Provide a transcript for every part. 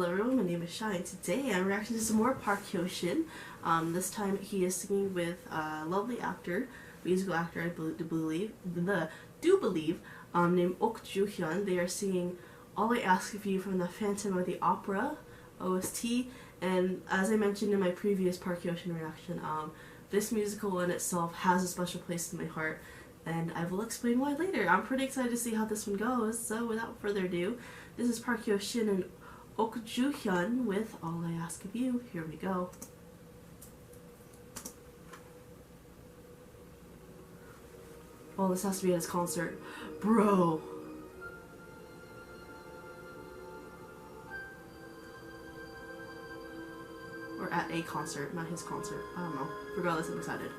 Hello everyone, my name is Shai. Today I'm reacting to some more Park Hyo Shin. This time he is singing with a lovely actor, musical actor I believe, named Joo Hyun. They are singing All I Ask of You from the Phantom of the Opera OST. And as I mentioned in my previous Park Hyo Shin reaction, this musical in itself has a special place in my heart, and I will explain why later. I'm pretty excited to see how this one goes, so without further ado, this is Park Hyo Shin and Joo Hyun with All I Ask of You. Here we go. Oh, this has to be at his concert. Bro! Or at a concert, not his concert. I don't know. Regardless, I'm excited.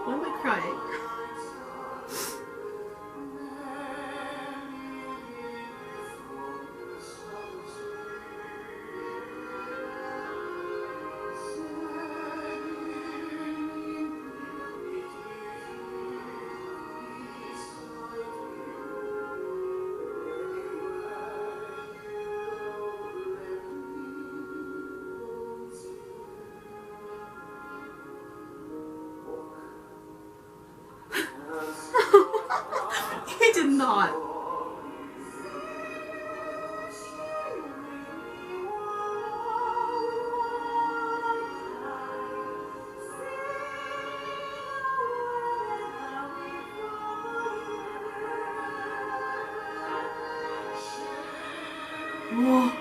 Why am I crying? He did not. Whoa.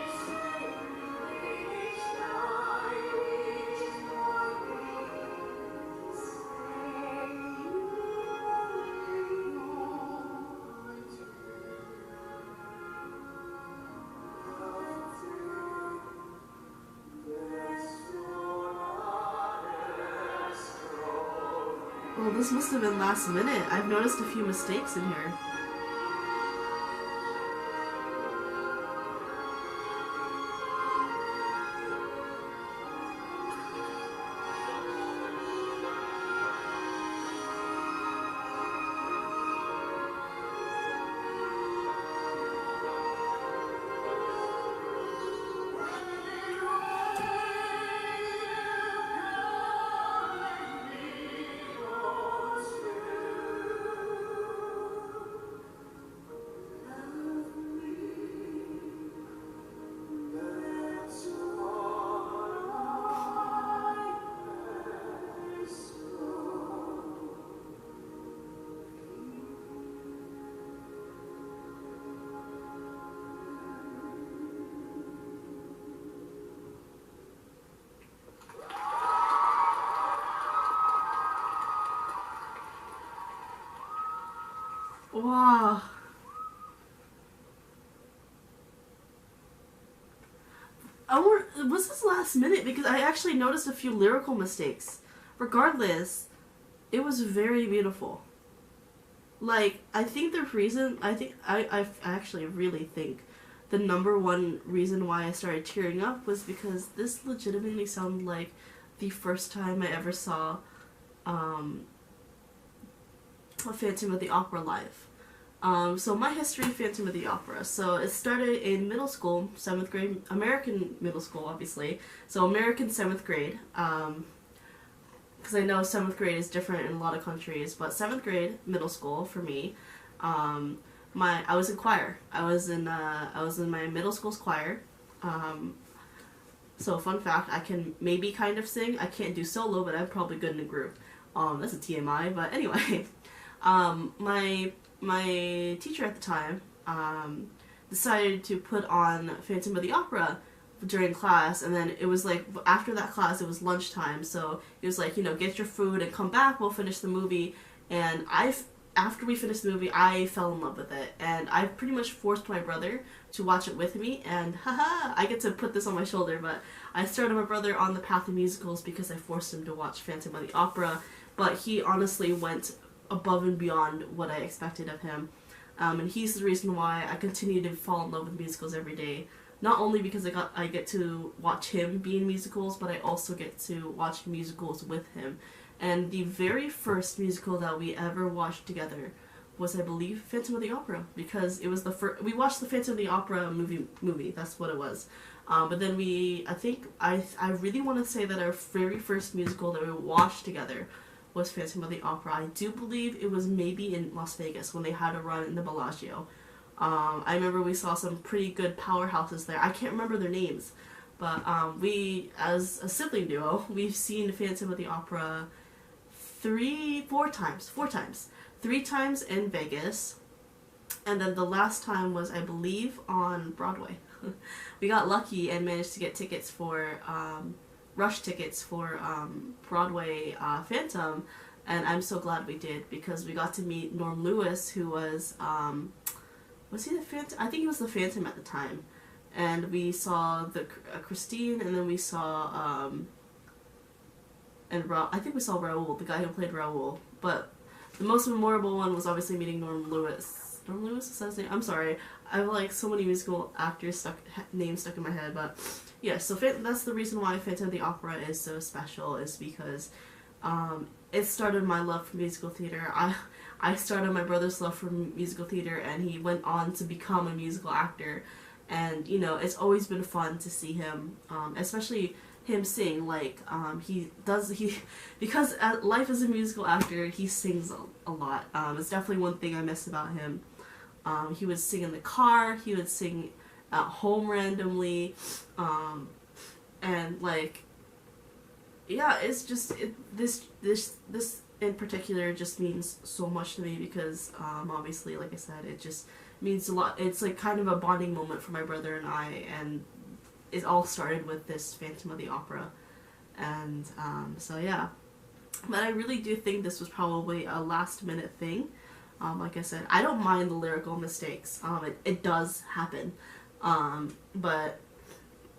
Well, this must have been last minute. I've noticed a few mistakes in here. Wow. was this last minute? Because I actually noticed a few lyrical mistakes. Regardless, it was very beautiful. Like, I think the reason, I actually really think the number one reason why I started tearing up was because this legitimately sounded like the first time I ever saw a Phantom of the Opera live. So my history of Phantom of the Opera. So it started in middle school, 7th grade, American middle school, obviously. So American 7th grade. Because I know 7th grade is different in a lot of countries, but 7th grade, middle school for me. I was in choir. I was in my middle school's choir. So fun fact, I can maybe kind of sing. I can't do solo, but I'm probably good in a group. That's a TMI, but anyway. My teacher at the time decided to put on Phantom of the Opera during class, and then it was like after that class it was lunchtime, so he was like, you know, get your food and come back, we'll finish the movie. And after we finished the movie, I fell in love with it, and I pretty much forced my brother to watch it with me, and haha, I get to put this on my shoulder, but I started my brother on the path of musicals because I forced him to watch Phantom of the Opera, but he honestly went above and beyond what I expected of him. And he's the reason why I continue to fall in love with musicals every day. Not only because I get to watch him be in musicals, but I also get to watch musicals with him. And the very first musical that we ever watched together was, I believe, Phantom of the Opera, because it was the first. We watched the Phantom of the Opera movie. That's what it was. But then I really want to say that our very first musical that we watched together was Phantom of the Opera. I do believe it was maybe in Las Vegas when they had a run in the Bellagio. I remember we saw some pretty good powerhouses there. I can't remember their names, but we, as a sibling duo, we've seen Phantom of the Opera four times. 3 times in Vegas, and then the last time was, I believe, on Broadway. We got lucky and managed to get tickets for rush tickets for Broadway Phantom, and I'm so glad we did, because we got to meet Norm Lewis, who was he the Phantom? I think he was the Phantom at the time, and we saw the Christine, and then we saw I think we saw Raoul, the guy who played Raoul, but the most memorable one was obviously meeting Norm Lewis. Norm Lewis, is that his name? I'm sorry, I have like so many musical actors names stuck in my head, but yeah, so that's the reason why Phantom of the Opera is so special, is because it started my love for musical theater. I started my brother's love for musical theater, and he went on to become a musical actor, and you know, it's always been fun to see him, especially him sing. Like because life as a musical actor, he sings a lot. It's definitely one thing I miss about him. He would sing in the car, he would sing at home randomly, and like, yeah, it's just this in particular just means so much to me, because obviously, like I said, it just means a lot. It's like kind of a bonding moment for my brother and I, and it all started with this Phantom of the Opera, and so yeah. But I really do think this was probably a last minute thing. Like I said, I don't mind the lyrical mistakes. It does happen. But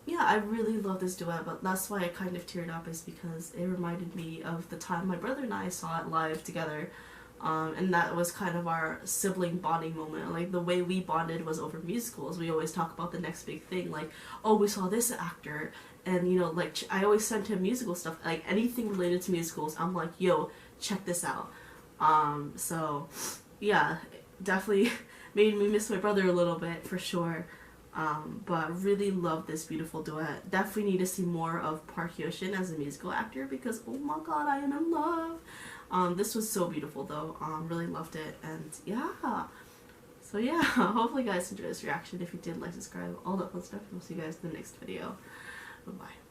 yeah, I really love this duet, but that's why I kind of teared up, is because it reminded me of the time my brother and I saw it live together. And that was kind of our sibling bonding moment. Like, the way we bonded was over musicals. We always talk about the next big thing, like, oh, we saw this actor, and you know, like, I always sent him musical stuff, like anything related to musicals. I'm like, yo, check this out. So yeah, definitely made me miss my brother a little bit, for sure. But really love this beautiful duet. Definitely need to see more of Hyo Shin as a musical actor, because oh my god, I am in love. This was so beautiful though. Really loved it, and yeah. So yeah, hopefully you guys enjoyed this reaction. If you did, like, subscribe, all that fun stuff, and we'll see you guys in the next video. Bye bye.